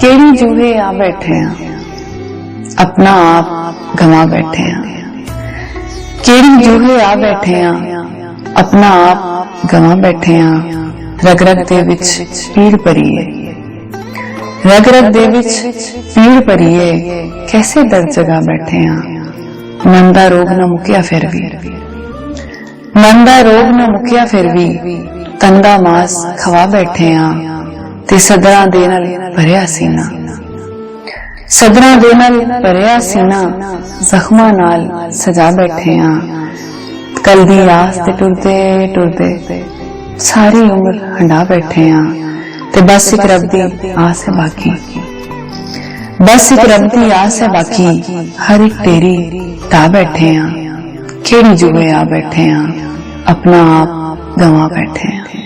केड़ी जूहे आ बैठे हैं, अपना आप गवा बैठे हैं। केड़ी जूहे आ बैठे हैं, अपना आप गवा बैठे हैं। रग रग दे विच पीड़ भरी है, रग रग दे विच पीड़ भरी है। कैसे दर्द जगा बैठे हैं। मन दा रोग ना मुकिया फिर भी, मन दा रोग ना मुकिया फिर भी। तन दा मास खवा बैठे हैं ते सदरां दे नाल भरिया सीना, सदरां दे नाल भरिया सीना। जख्मां नाल सजा बैठे हैं। कल दी आस ते टुरदे टुरदे सारी उम्र हंडा बैठे हैं। ते बस एक रब दी आस है बाकी, बस एक रब दी आस है बाकी। हर एक तेरी ढा बैठे हैं। केड़ी जुए आ बैठे हैं, अपना आप गवा बैठे हैं।